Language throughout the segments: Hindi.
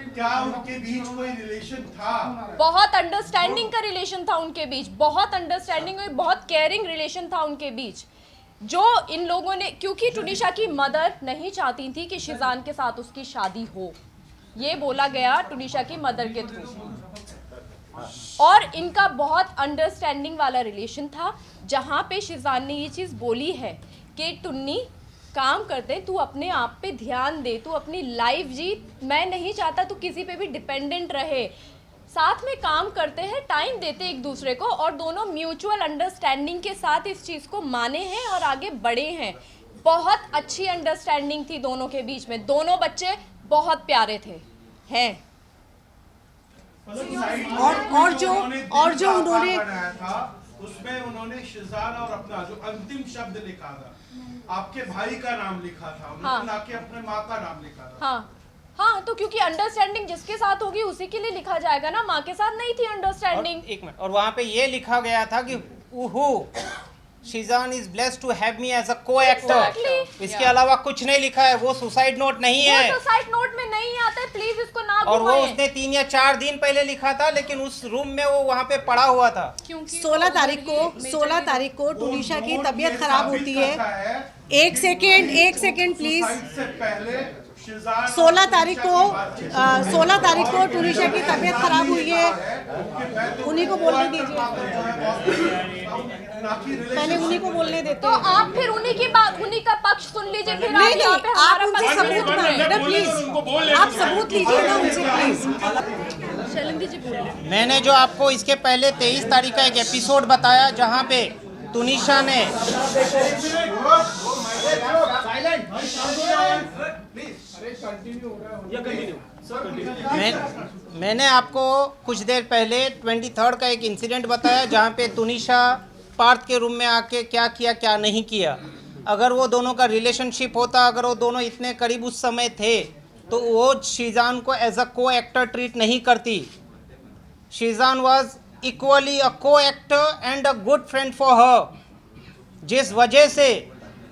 क्या उनके बीच कोई रिलेशन था? बहुत अंडरस्टैंडिंग का रिलेशन था उनके बीच, बहुत अंडरस्टैंडिंग और बहुत केयरिंग रिलेशन था उनके बीच, जो इन लोगों ने, क्योंकि टुनिशा की मदर नहीं चाहती थी कि शिजान के साथ उसकी शादी हो, ये बोला गया टुनिशा की मदर के थ्रू, और इनका बहुत अंडरस्टैंडिंग वाला रिलेशन था, जहाँ पे शिजान ने ये चीज़ बोली है कि टुन्नी काम करते, तू अपने आप पे ध्यान दे, तू अपनी लाइफ जी, मैं नहीं चाहता तू किसी पे भी डिपेंडेंट रहे, साथ में काम करते हैं, टाइम देते एक दूसरे को, और दोनों म्यूचुअल अंडरस्टैंडिंग के साथ इस चीज़ को माने हैं और आगे बढ़े हैं। बहुत अच्छी अंडरस्टैंडिंग थी दोनों के बीच में, दोनों बच्चे बहुत प्यारे थे हैं। और जो उन्होंने बनाया था उसमें उन्होंने शिजान और अपना जो अंतिम शब्द लिखा था, आपके भाई का नाम लिखा था उन्होंने, हाँ। ना कि अपने माँ का नाम लिखा था। हाँ, तो क्योंकि अंडरस्टैंडिंग जिसके साथ होगी उसी के लिए लिखा जाएगा ना, माँ के साथ नहीं थी अंडरस्टैंडिंग। एक मिनट, और वहाँ पे ये लिखा गया था कि Shizan is blessed to have me as a co-actor. इसके अलावा कुछ नहीं लिखा है, वो सुसाइड नोट नहीं है, वो सुसाइड नोट में नहीं आता है, प्लीज इसको ना और वो घुमाएं। उसने 3 या 4 दिन पहले लिखा था, लेकिन उस रूम में वो वहाँ पे पड़ा हुआ था। 16 तारीख को टुनिशा की तबीयत खराब होती है। एक सेकेंड प्लीज। 16 तारीख को टुनिशा की तबीयत खराब हुई है, उन्हीं को बोलने दीजिए, पहले उन्हीं को बोलने देते तो आप फिर उन्हीं की बात, उन्हीं का पक्ष सुन लीजिए, फिर नहीं आप यहाँ पे आप हमारा उनसे पक्ष सबूत सुन रहे हैं। मांगिए प्लीज, आप सबूत लीजिए ना उनसे प्लीज। शैलेंद्र जी बोलिए। मैंने जो आपको इसके पहले 23 तारीख का एक एपिसोड बताया, जहाँ पे टुनिशा ने मैंने आपको कुछ देर पहले 23 का एक इंसिडेंट बताया, जहाँ पे टुनिशा पार्थ के रूम में आके क्या किया क्या नहीं किया। अगर वो दोनों का रिलेशनशिप होता, अगर वो दोनों इतने करीब उस समय थे, तो वो शिजान को एज अ को एक्टर ट्रीट नहीं करती। शिजान वॉज इक्वली अ को actor and a good friend for her. जिस वजह से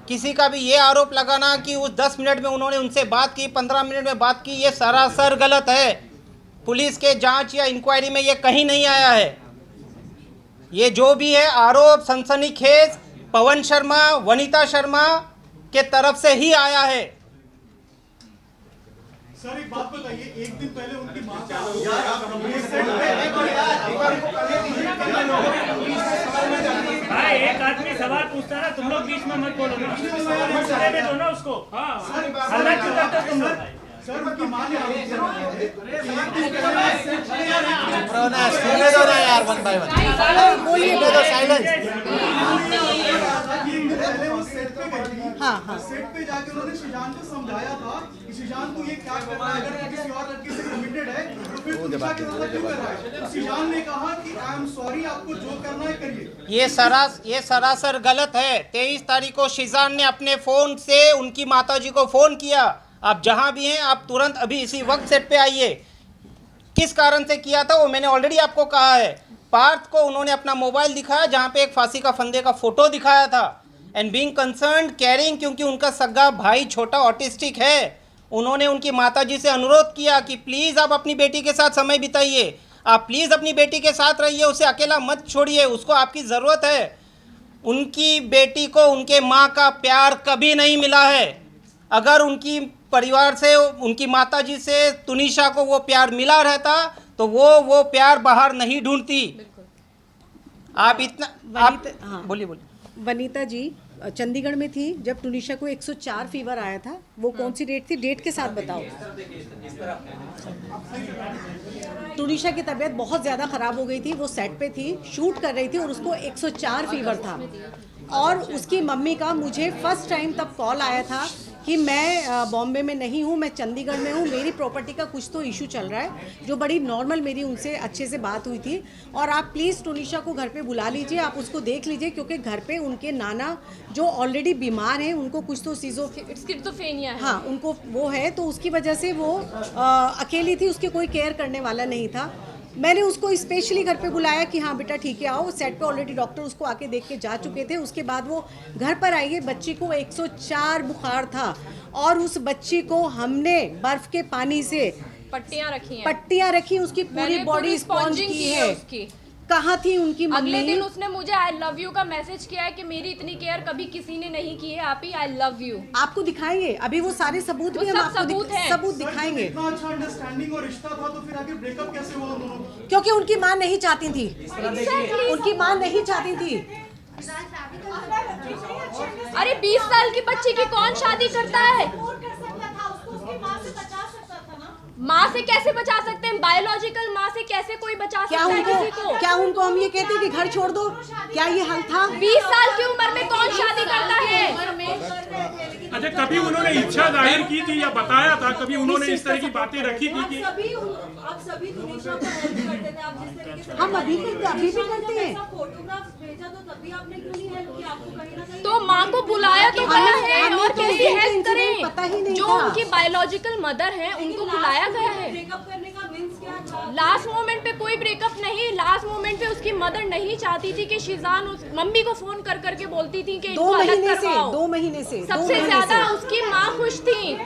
किसी का भी ये आरोप लगाना कि उस 10 मिनट में उन्होंने उनसे बात की, 15 मिनट में बात की, ये सरासर गलत है। पुलिस के जांच या इंक्वायरी में ये कहीं नहीं आया है। ये जो भी है आरोप सनसनीखेज पवन शर्मा, वनीता शर्मा के तरफ से ही आया है। सर एक बात बताइए, एक दिन पहले उनकी मां का भाई एक आदमी सवाल पूछता ना, तुम लोग बीच में मत बोलो ना, पूछने दो ना उसको। हल्ला क्यों करते हो तुम लोग? सर उनकी मां ने यार वन बाय वन बोलिए, पहले वो सेट पे गई थी। हाँ। सेट पे जाके उन्होंने शिजान को समझाया था कि शिजान को ये क्या कर रहा है, अगर किसी और लड़की से कमिटेड है तो फिर तुनिशा के साथ क्यों कर रहा है? तो शिजान ने कहा कि आई एम सॉरी, आपको जो करना है करिए। ये सरासर गलत है। 23 तारीख को शिजान ने अपने फ़ोन से उनकी माताजी को फ़ोन किया, आप जहां भी हैं आप तुरंत अभी इसी वक्त सेट पे आइए। किस कारण से किया था वो मैंने ऑलरेडी आपको कहा है। पार्थ को उन्होंने अपना मोबाइल दिखाया, जहां पे एक फांसी का फंदे का फोटो दिखाया था, एंड बीइंग कंसर्न्ड केयरिंग, क्योंकि उनका सगा भाई छोटा ऑटिस्टिक है, उन्होंने उनकी माताजी से अनुरोध किया कि प्लीज़ आप अपनी बेटी के साथ समय बिताइए, आप प्लीज़ अपनी बेटी के साथ रहिए, उसे अकेला मत छोड़िए, उसको आपकी ज़रूरत है। उनकी बेटी को उनके माँ का प्यार कभी नहीं मिला है। अगर उनकी परिवार से, उनकी माताजी से टुनिशा को वो प्यार मिला रहता तो वो प्यार बाहर नहीं ढूंढती। आप इतना आप हाँ। बोलिए। वनीता जी चंडीगढ़ में थी जब टुनिशा को 104 फीवर आया था, वो कौन सी डेट थी? डेट के साथ बताओ। टुनिशा की तबीयत बहुत ज़्यादा ख़राब हो गई थी, वो सेट पे थी, शूट कर रही थी और उसको 104 फीवर था। और उसकी मम्मी का मुझे फर्स्ट टाइम तब कॉल आया था कि मैं बॉम्बे में नहीं हूँ, मैं चंडीगढ़ में हूँ, मेरी प्रॉपर्टी का कुछ तो इशू चल रहा है, जो बड़ी नॉर्मल मेरी उनसे अच्छे से बात हुई थी। और आप प्लीज़ टुनिशा को घर पे बुला लीजिए, आप उसको देख लीजिए, क्योंकि घर पे उनके नाना जो ऑलरेडी बीमार हैं, उनको कुछ तो स्किज़ोफ्रेनिया है। हाँ, उनको वो है, तो उसकी वजह से वो अकेली थी, उसके कोई केयर करने वाला नहीं था। मैंने उसको स्पेशली घर पे बुलाया कि हाँ बेटा ठीक है आओ। सेट पे ऑलरेडी डॉक्टर उसको आके देख के जा चुके थे। उसके बाद वो घर पर आई है। बच्ची को 104 बुखार था और उस बच्ची को हमने बर्फ़ के पानी से पट्टियां रखी हैं, पट्टियां रखी, उसकी पूरी मैंने बॉडी पूरी स्पॉन्ज स्पॉन्जिंग की है। उसकी। कहाँ थी उनकी अगले दिन मम्मी? उसने मुझे आई लव यू का मैसेज किया है कि मेरी इतनी केयर कभी किसी ने नहीं की है, आप ही आई लव यू। आपको दिखाएंगे अभी वो सारे सबूत वो भी हम सब आपको सबूत हैं। सबूत सर, जब दिखाएंगे। इतना अच्छा अंडरस्टैंडिंग और रिश्ता था तो फिर आगे ब्रेकअप कैसे हुआ उन दोनों का? क्योंकि उनकी माँ नहीं चाहती थी, उनकी माँ नहीं चाहती थी। अरे 20 साल की बच्ची की कौन शादी करता है? माँ से कैसे बचा सकते हैं? बायोलॉजिकल माँ से कैसे कोई बचा सकता है किसी को? क्या उनको हम ये कहते हैं कि घर छोड़ दो? क्या ये हल था? 20 साल की उम्र में कौन शादी करता है? अच्छा, कभी उन्होंने इच्छा जाहिर की थी या बताया था? कभी उन्होंने इस तरह की बातें रखी थी कि आप सभी तुनिशा को हेल्प करते थे, आप जिस तरीके से हम अभी भी करते हैं। फोटोग्राफ भेजा तो तभी आपने क्यों नहीं हेल्प की? आपको कहीं ना कहीं तो माँ को बुलाया तो गया है, हमें और तो कैसी ये हेल्प इंसिडेंट पता ही करें? नहीं जो था। उनकी बायोलॉजिकल मदर है उनको बुलाया गया है। ब्रेकअप करने का मीन्स क्या था? लास्ट मोमेंट पे कोई ब्रेकअप नहीं, लास्ट मोमेंट पे उसकी मदर नहीं चाहती थी कि शिजान उस मम्मी को फोन कर करके बोलती थी कि इनको अलग करवाओ। 2 महीने से सबसे ज्यादा उसकी माँ खुश थी।